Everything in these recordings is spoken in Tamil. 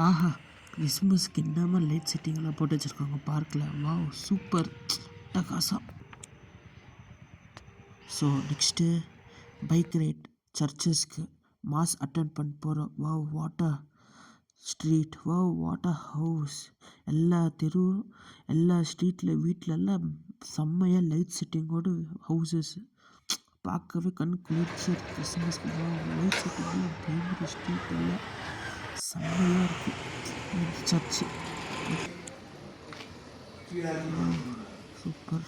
ஆஹா! கிறிஸ்மஸ்க்கு என்னமா லைட் செட்டிங்லாம் போட்டு வச்சுருக்காங்க பார்க்கில். வாவ் சூப்பர், அட்டகாசம். ஸோ நெக்ஸ்ட்டு பைக் ரைட், சர்ச்சஸ்க்கு மாஸ் அட்டன் பண்ண போகிறோம். Wow water street, wow water house, எல்லா தெரு எல்லா ஸ்ட்ரீட்டில் வீட்டிலெல்லாம் செம்மையாக லைட் செட்டிங்கோடு ஹவுசஸ் பார்க்கவே கண் குளிர்ச்சி. கிறிஸ்மஸ்க்கு லைட் செட்டிங்லாம் பயங்கர ஸ்ட்ரீட் எல்லாம் செம்மையாக இருக்குது. Church super.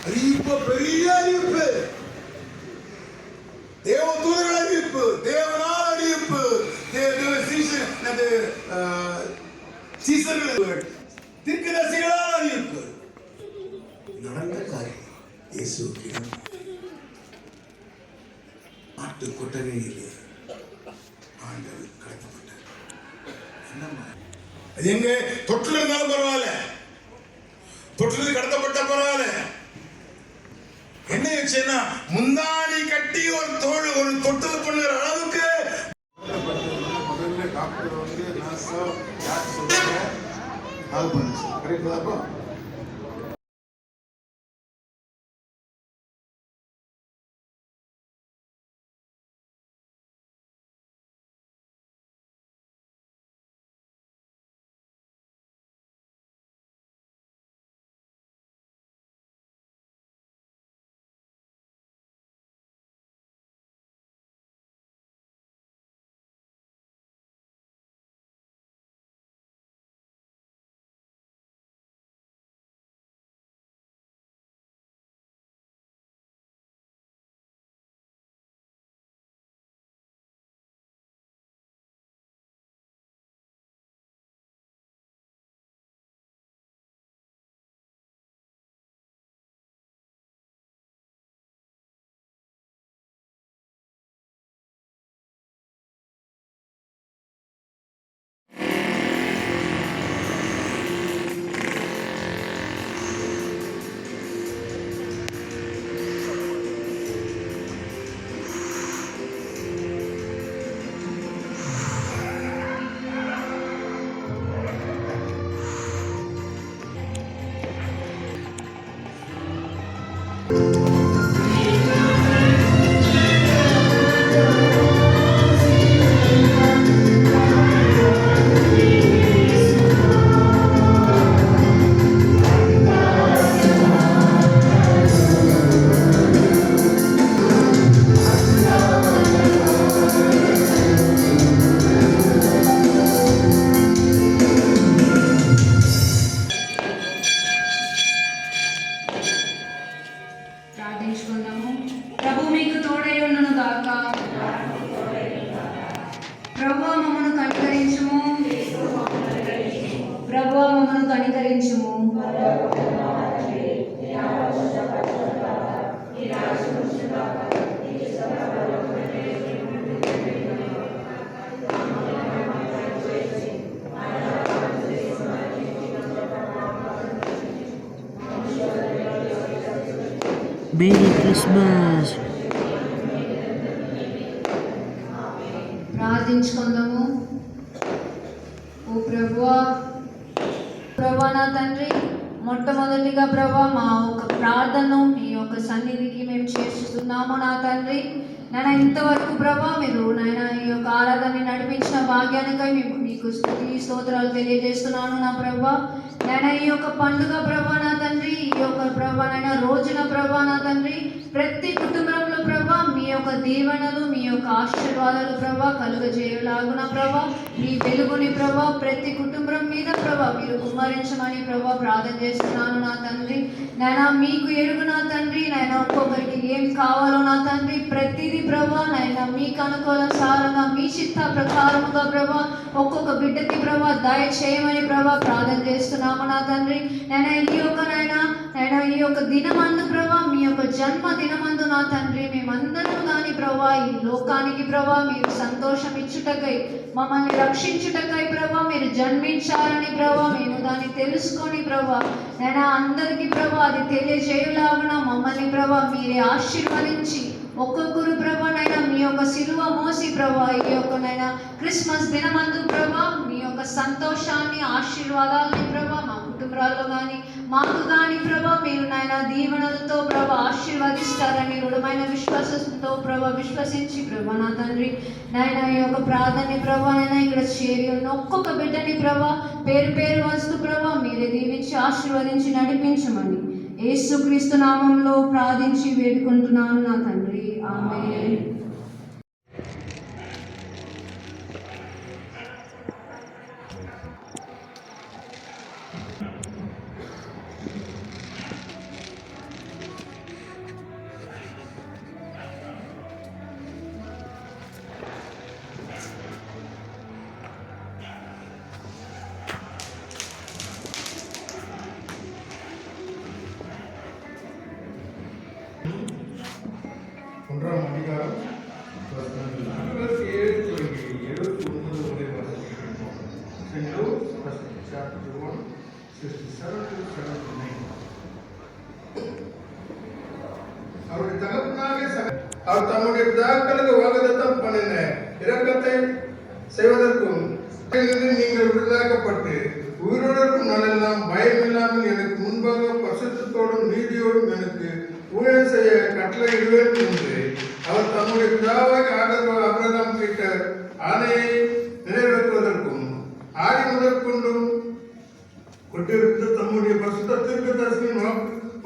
அறிவிப்பு, பெரிய அறிவிப்பு, தேவ தூதர்கள் அறிவிப்பு, தேவனால் அறிவிப்பு, சீசர்கள் தீர்க்கதரிசிகளால் அறிவிப்பு. நடந்த காரியம் இயேசுவுக்கு நாட்டு கொட்டகையில் ஆண்டவர் கடத்தப்பட்டார். அது எங்க தொற்றுல இருந்தாலும் பரவாயில்ல, தொற்றுல கடத்தப்பட்ட பரவாயில்ல. என்ன வச்சுன்னா முந்தாடி கட்டி ஒரு தொட்டு பண்ணுற அளவுக்கு முதல்ல டாக்டர் வந்து நர்ஸோ யார் சொல்லுங்க கால் பண்ணுச்சு. கரெக்ட் தாப்பா? ప్రభు మీకు తోడై ఉన్నను గాక. ప్రభువా మమ్మను కనికరించుము, ప్రభువా మమ్మను కనికరించుము. Merry Christmas. ప్రార్థించుకుందాము. ఓ ప్రభువా, ప్రభువా నా తండ్రి, మొట్టమొదటిగా ప్రభా మా ఒక ప్రార్థనను మీ యొక్క సన్నిధికి మేము చేస్తున్నాము నా తండ్రి. నాయన ఇంతవరకు ప్రభా మీరు నాయన ఈ యొక్క ఆరాధనని నడిపించిన భాగ్యానికై మీకు స్తుతి స్తోత్రాలు తెలియజేస్తున్నాను నా ప్రభా. నాయన ఈ యొక్క పండుగ ప్రభా నా తండ్రి, ఈ యొక్క ప్రభా నాయన రోజున ప్రభా నా తండ్రి, ప్రతి కుటుంబంలో ప్రభా మీ యొక్క దీవెనలు మీ యొక్క ఆశీర్వాదాలు ప్రభా కలుగజేయలాగున ప్రభా మీ వెలుగుని ప్రభా ప్రతి కుటుంబం మీద ప్రభా మీరు కుమ్మరించమని ప్రభా ప్రార్థన చేస్తున్నాను నా తండ్రి. నాయన మీకు ఎరుగు నా తండ్రి, నాయన ఒక్కొక్కరికి ఏం కావాలో నా తండ్రి ప్రతిదీ ప్రభా నాయన మీకు అనుకూలసారంగా మీ చిత్త ప్రకారముగా ప్రభా ఒక్కొక్క బిడ్డకి ప్రభా దయచేయమని ప్రభా ప్రార్థన చేస్తున్నాము నా తండ్రి. నాయన ఈ యొక్క నాయన ఈ యొక్క దినమందు ప్రభా మీ యొక్క జన్మ దినమందు నా తండ్రి మేమందరం ఎవరు కాని ప్రభా ఈ లోకానికి ప్రభా మీరు సంతోషం ఇచ్చుటకై మమ్మల్ని రక్షించుటకై ప్రభా మీరు జన్మించారని ప్రభా మేము దాన్ని తెలుసుకొని ప్రభా నేను అందరికీ ప్రభా అది తెలియజేయులాగున మమ్మల్ని ప్రభా మీరే ఆశీర్వదించి ఒక్కొక్కరు ప్రభా నైనా మీ యొక్క సిలువ మోసి ప్రభా ఈ యొక్క నైనా క్రిస్మస్ దినమందు ప్రభా మీ యొక్క సంతోషాన్ని ఆశీర్వాదాలని ప్రభా మా కుటుంబాల్లో కానీ మాకు కానీ ప్రభా మీరు నాయన దీవెనలతో ప్రభా ఆశీర్వదిస్తారని దృఢమైన విశ్వాసంతో ప్రభా విశ్వసించి ప్రభా నా తండ్రి నాయన ఈ యొక్క ప్రార్థన ప్రభా నైనా ఇక్కడ చేరి ఉన్న ఒక్కొక్క బిడ్డని ప్రభా పేరు పేరు వస్తూ ప్రభా మీరే దీవించి ఆశీర్వదించి నడిపించమని యేసుక్రీస్తు నామంలో ప్రార్థించి వేడుకుంటున్నాను నా తండ్రి ఆమేన్. ஒன்றாம் அதிகாரம் 47 தொடங்கி 79 வரை வாசிக்கிறோம். St. Luke chapter 1, 67 to 79. அவருடைய தகப்பனாகிய அவர் தம்முடைய பிதாக்களுக்கு வாக்குத்தத்தம் பண்ணின இரக்கத்தை செய்வதற்கும் நீங்கள் விடுதலாக்கப்பட்டு உயிரோடும் நாளெல்லாம் பயமில்லாமல் எனக்கு முன்பாக பரிசுத்தத்தோடும் நீதியோடும் எனக்கு ஊழியம் செய்ய கட்டளையிடுவேன் என்று அவர் தம்முடைய பிதாவாக ஆபிரகாம் கேட்ட ஆணையை நிறைவேற்றுவதற்கும் ஆதி முதற்கொண்டும் கொண்டிருந்த தம்முடைய பரிசுத்த தீர்க்கதரிசியின்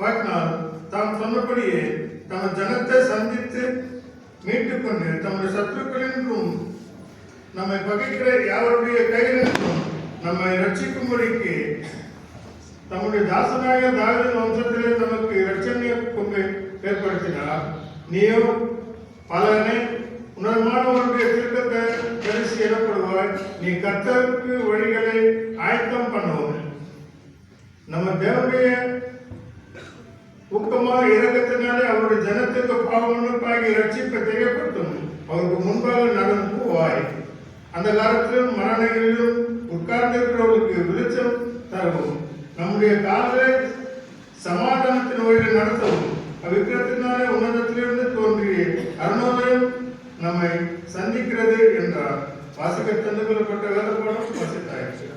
வாக்கினால் தாம் சொன்னபடியே தமது ஜனத்தை சந்தித்து மீட்டுக் கொண்டு தம்முடைய சத்துருக்களின்றும் நம்மை பகைக்கிற யாருடைய கையிலிருந்தும் நம்மை ரட்சிக்கும்படிக்கு தம்முடைய தாசனாக தாவீது வம்சத்திலே நமக்கு இரட்சணிய கொம்பை ஏற்படுத்தினார். நீயோ பலனை உணர்மானவருடைய தீர்க்க தரிசி எனப்படுவாய். நீ கர்த்தருக்கு வழிகளை ஆயத்தம் பண்ணுவோம். நம்ம தேவனுடைய ஊக்கமாக இரக்கத்தினாலே அவருடைய ஜனத்துக்கு பாவமன்னிப்பாகி ரட்சிப்பை தெரியப்படுத்தும். அவருக்கு முன்பாக நடந்து போவாய். அந்த காலத்திலும் மரணங்களிலும் உட்கார்ந்திருக்கிறவர்களுக்கு வெளிச்சம் தரவும் நம்முடைய காலை சமாதானத்தின் வழியில் நடத்தவும் அவ்விக்கிரத்தினாலே உன்னதத்திலிருந்து தோன்றிய அருணோதயம் நம்மை சந்திக்கிறது என்றார். வாசிக்க தந்து கொள்ளப்பட்ட வேதப்பாடம் வாசித்தாயிற்று.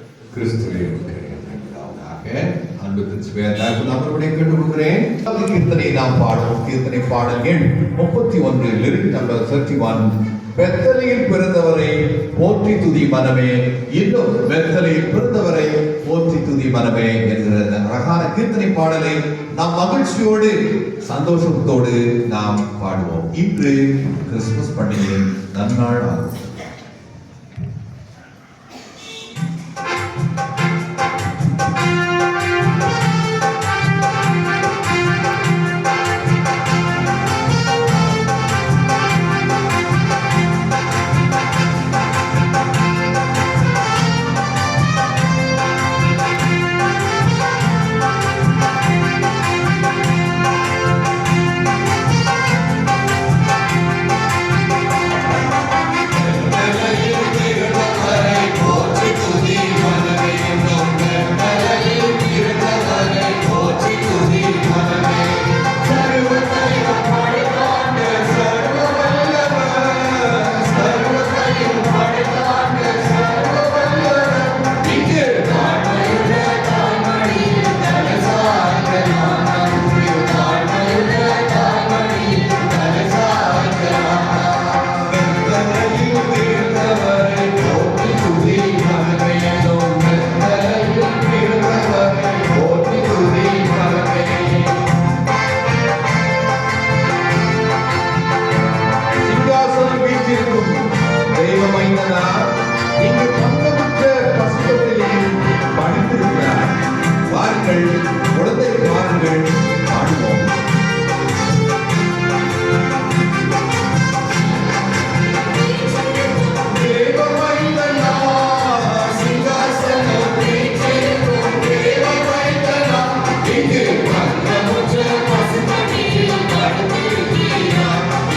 கீர்த்தனை நாம் பாடும் கீர்த்தனை பாடல் எண் 31 லிரிக் நம்பர் 31. பெத்தலையில் பிறந்தவரை போற்றி துதி மனமே, இன்னும் பெத்தலையில் பிறந்தவரை போற்றி துதி மனமே என்கிற அழகான கீர்த்தனை பாடலை நாம் மகிழ்ச்சியோடு சந்தோஷத்தோடு நாம் பாடுவோம். இன்று கிறிஸ்துமஸ் பண்டிகை நன்னாள் ஆகும்.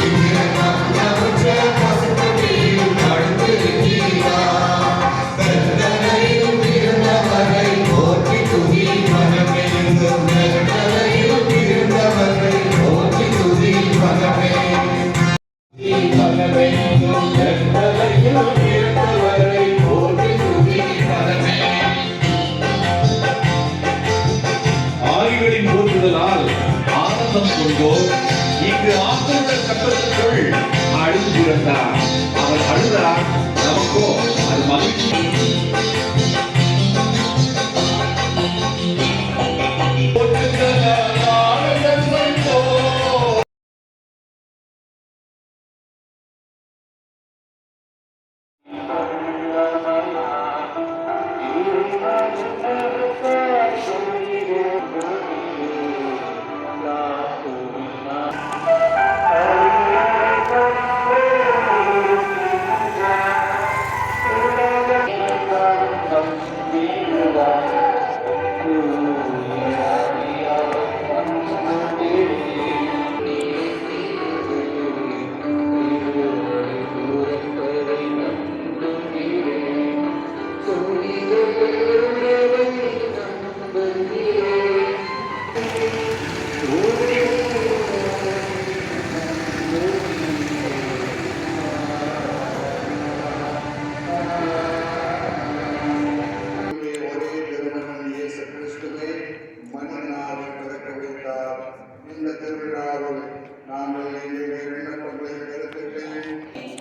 Thank you. மனமெங்கும் வெத்தலையில் பிறந்தவரை போற்றி துதி மனமே. ஆய்களின் போற்றுதலால் ஆனந்தம் கொண்டோர் இங்கு ஆண்டவருடைய சட்டத்துக்குள் அழுந்திருந்தார். அவர் அழுதார், நமக்கோ அது மகிழ்ச்சி.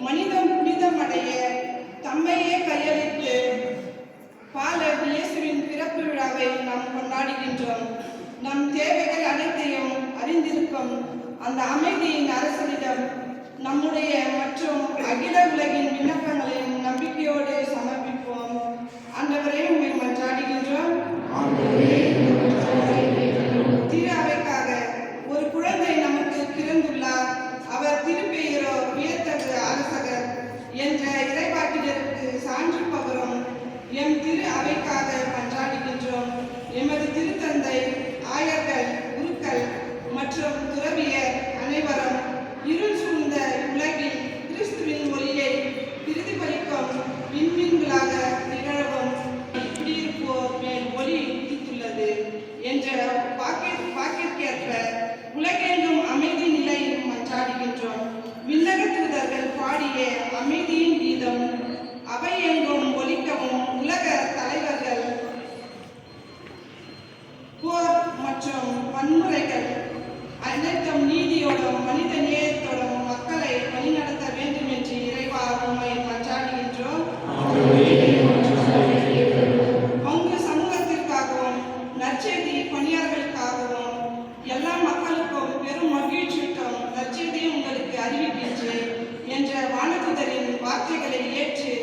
மனிதம் புனிதமடைய தம்மையே கையளித்து பாலர் இயேசுவின் பிறப்பு விழாவை நாம் கொண்டாடுகின்றோம். நம் தேவைகள் அனைத்தையும் அறிந்திருக்கும் அந்த அமைதியின் அரசனிடம் நம்முடைய மற்றும் அகில உலகின் விண்ணப்பங்களையும் நம்பிக்கையோடு சமர்ப்பிப்போம். ஆண்டவரே, உம்மை மன்றாடுகின்றோம். திரு அவைக்காக ஒரு குழந்தை நமக்கு பிறந்துள்ளார். அவர் திருப்பெயரோ வியத்தகு அரசகர் என்ற இறைவாக்கினருக்கு சான்று பகரும் எம் திரு அவைக்காக மன்றாடுகின்றோம். எமது திருத்தந்தை, ஆயர்கள், குருக்கள் மற்றும் துறவியர் அனைவரும் இருள் சூழ்ந்த உலகில் கிறிஸ்துவின் ஒளியை பிரதிபலிக்கும் விண்மீன்களாக திகழவும் குடியிருப்போர் மேல் ஒளி உதித்துள்ளது என்ற வாக்கிற்கேற்ப உலகெங்கும் அமைதி நிலையில் மன்றாடுகின்றோம். விண்ணக தூதர்கள் பாடிய அமைதியின் கீதம் அவை எங்கும் ஒலிக்கவும் உலக தலைவர்கள் போர் மற்றும் வன்முறைகள் அனைத்தும் நீதியோடும் மனித நேயத்தோடும் மக்களை வழிநடத்த வேண்டும் என்று இறைவா உம்மை மன்றாடுகின்றோம். பங்கு சமூகத்திற்காகவும் நற்செய்தி பணியாளர்களுக்காகவும் எல்லா மக்களுக்கும் பெரும் மகிழ்ச்சிக்கும் நற்செய்தியை உங்களுக்கு அறிவிக்கின்றேன் என்ற வானதுதரின் வார்த்தைகளை ஏற்று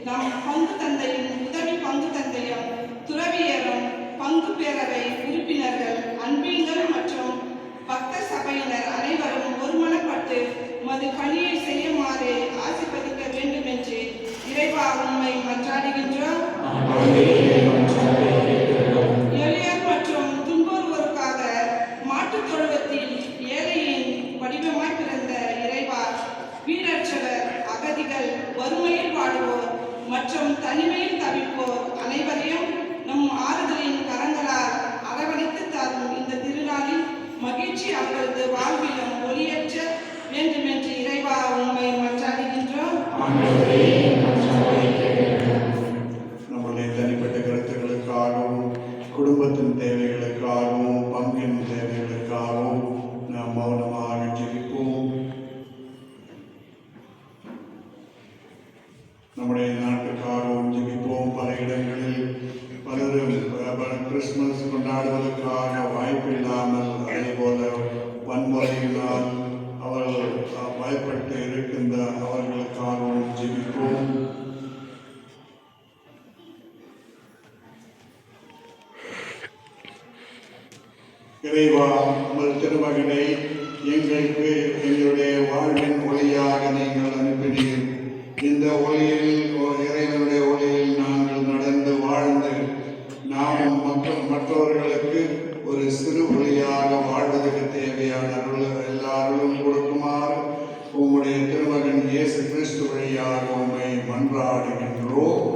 நம் பங்கு தந்தையின் உதவி பங்கு தந்தையும் துறவியரும் பங்கு பேரவை உறுப்பினர்கள், அன்பியங்கள் மற்றும் பக்த சபையினர் அனைவரும் ஒருமனப்பட்டு மது பணியை செய்யுமாறு ஆசீர்வதிக்க வேண்டும் என்று இறைவா உம்மை மன்றாடுகின்றோம். எளியர் மற்றும் துன்புறுவோருக்காக மாட்டுத் தொழுவத்தில் ஏழையின் வடிவமாய் பிறந்த இறைவா, வீடற்றவர், அகதிகள், வறுமையில் வாடுவோர் மற்றும் தனிமையில் தவிப்போர் அனைவரையும் நம் ஆறுதலின் கரங்களால் அரவணைத்து தரும் இந்த திருநாளில் மகிழ்ச்சி அவர்களது வாழ்விலும் ஒளியேற்ற வேண்டும் என்று இறைவா உம்மை மன்றாடுகின்றோம். நம்முடைய தனிப்பட்ட கருத்துக்களுக்காகவும் குடும்பத்தின் தேவைகளுக்காகவும் பங்கின் தேவைகளுக்காகவும் நாம் மௌனமாக ஜெபிப்போம். நம்முடைய நாட்டுக்காகவும் ஜெபிப்போம். பல இடங்களில் பலரும் கிறிஸ்துமஸ் கொண்டாடுவதற்காக வாய்ப்பு இல்லாமல், அதே போல வன்முறையினால் அவர்கள் பயப்பட்டு இருக்கின்ற அவர்களுக்காகவும் ஜெபிப்போம். இறைவா, உங்கள் திருமகனை எங்களுக்கு எங்களுடைய வாழ்வின் ஒளியாக நீங்கள் அனுப்பினீர். இந்த ஒளியில், இறைவனுடைய ஒளியில் நாங்கள் நடந்து வாழ்ந்து நாம் மற்றவர்களுக்கு ஒரு சிறு ஒளியாக வாழ்வதற்கு தேவையான எல்லாரும் கொடுக்குமாறு உம்முடைய திருமகன் இயேசு கிறிஸ்து வழியாக உம்மை மன்றாடுகின்றோம்.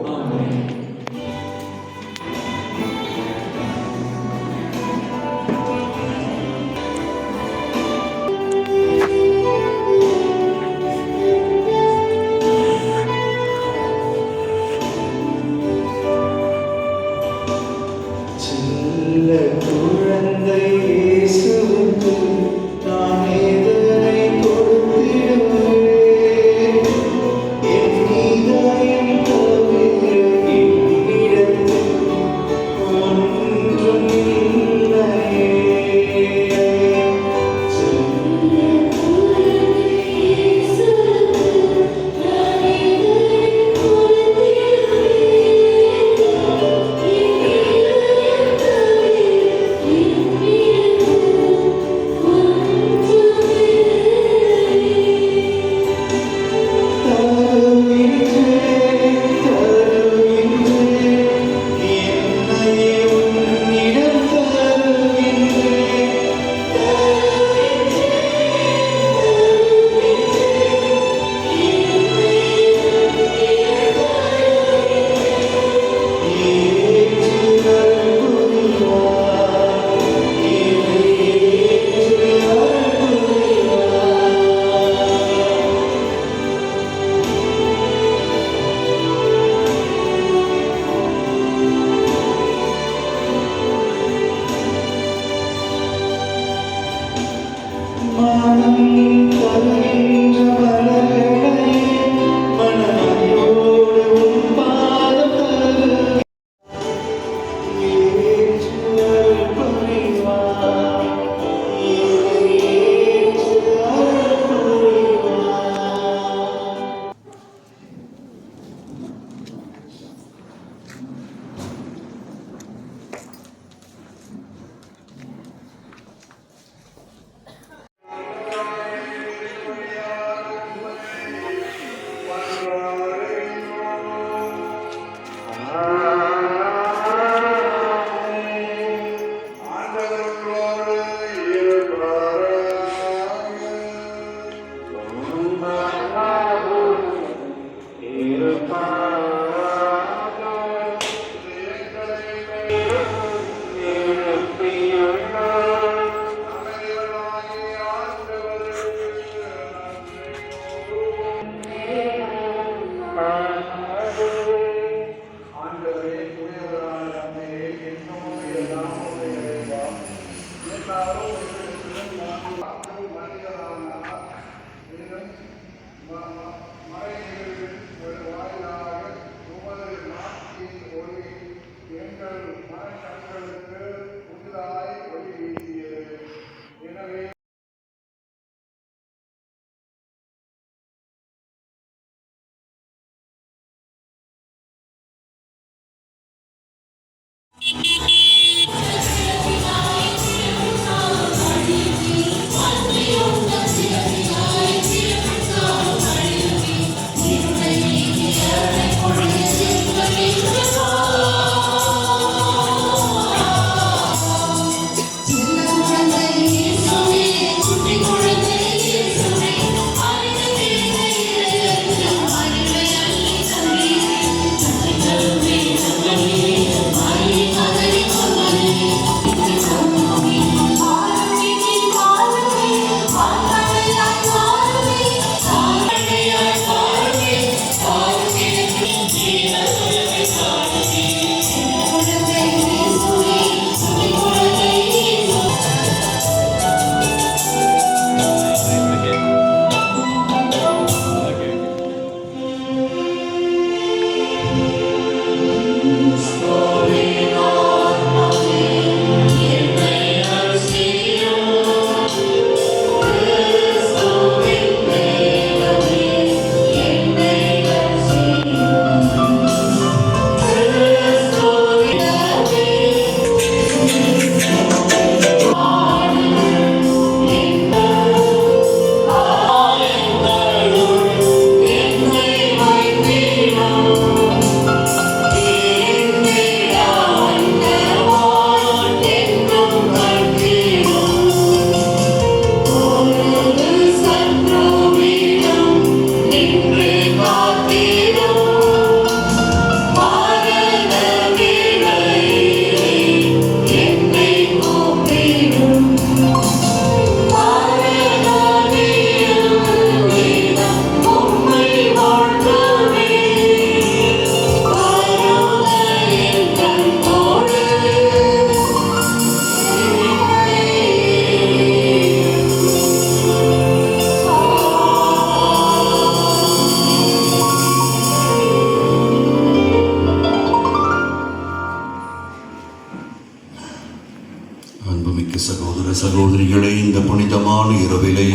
அருமையான இரவிலே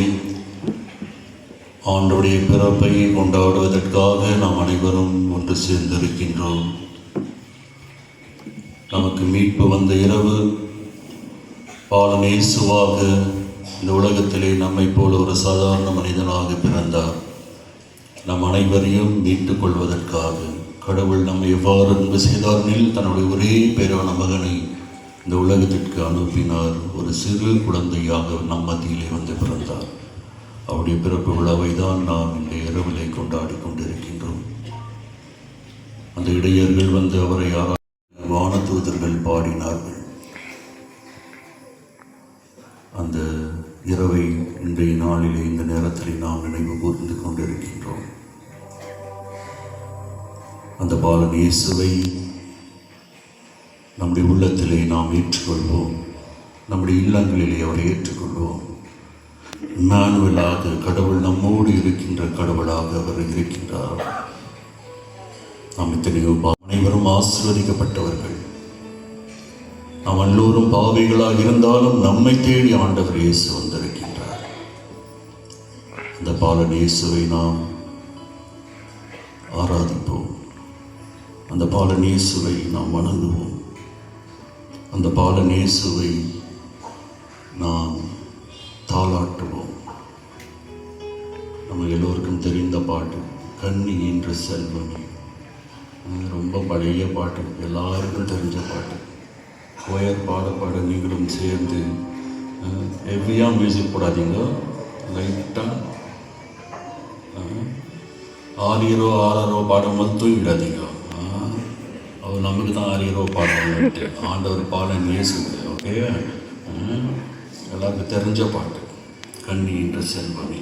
ஆண்டவருடைய பிறப்பை கொண்டாடுவதற்காக நாம் அனைவரும் ஒன்று சேர்ந்திருக்கின்றோம். நமக்கு மீட்பு வந்த இரவு பாலன் இயேசுவாக இந்த உலகத்திலே நம்மை போல ஒரு சாதாரண மனிதனாக பிறந்தார். நம் அனைவரையும் மீட்டுக் கொள்வதற்காக கடவுள் நம்மை எவ்வாறு அன்பு செய்தார்னில் தன்னுடைய ஒரே பேரான மகனை இந்த உலகத்திற்கு அனுப்பினார். ஒரு சிறு குழந்தையாக நம் மத்தியிலே வந்து பிறந்தார். அவருடைய பிறப்பு விழாவை தான் நாம் இந்த இரவிலே கொண்டாடி கொண்டிருக்கின்றோம். அந்த இடையர்கள் வந்து அவரை வானதூதர்கள் பாடினார்கள். அந்த இரவை இன்றைய நாளிலே இந்த நேரத்தில் நாம் நினைவு கூர்ந்து கொண்டிருக்கின்றோம். அந்த பாலன் இயேசுவை நம்முடைய உள்ளத்திலே நாம் ஏற்றுக்கொள்வோம். நம்முடைய இல்லங்களிலே அவரை ஏற்றுக்கொள்வோம். இம்மானுவேலாக கடவுள் நம்மோடு இருக்கின்ற கடவுளாக அவர் இருக்கின்றார். நாம் இத்தனையோ அனைவரும் ஆசீர்வதிக்கப்பட்டவர்கள். நாம் எல்லோரும் பாவிகளாக இருந்தாலும் நம்மை தேடி ஆண்டவர் இயேசு வந்திருக்கின்றார். அந்த பாலன் இயேசுவை நாம் ஆராதிப்போம். அந்த பாலன் இயேசுவை நாம் வணங்குவோம். அந்த பாலன் இயேசுவை நாம் தாளாட்டுவோம். நம்ம எல்லோருக்கும் தெரிந்த பாட்டு கன்னி என்ற செல்வமே. ரொம்ப பழைய பாட்டு, எல்லாருக்கும் தெரிஞ்ச பாட்டு. கோயர் பாட நீங்களும் சேர்ந்து ஹெவியாக மியூசிக் போடாதீங்க, லைட்டாக ஆரியரோ ஆறாரோ பாடும்போது தூங்கிடாதீங்க. அவர் நமக்கு தான் ஆரியரோ பாடுவாங்க. ஆண்டவர் பாலன் இயேசு. ஓகே, எல்லாருக்கும் தெரிஞ்ச பாட்டு கன்னி என்ற செல்வமே.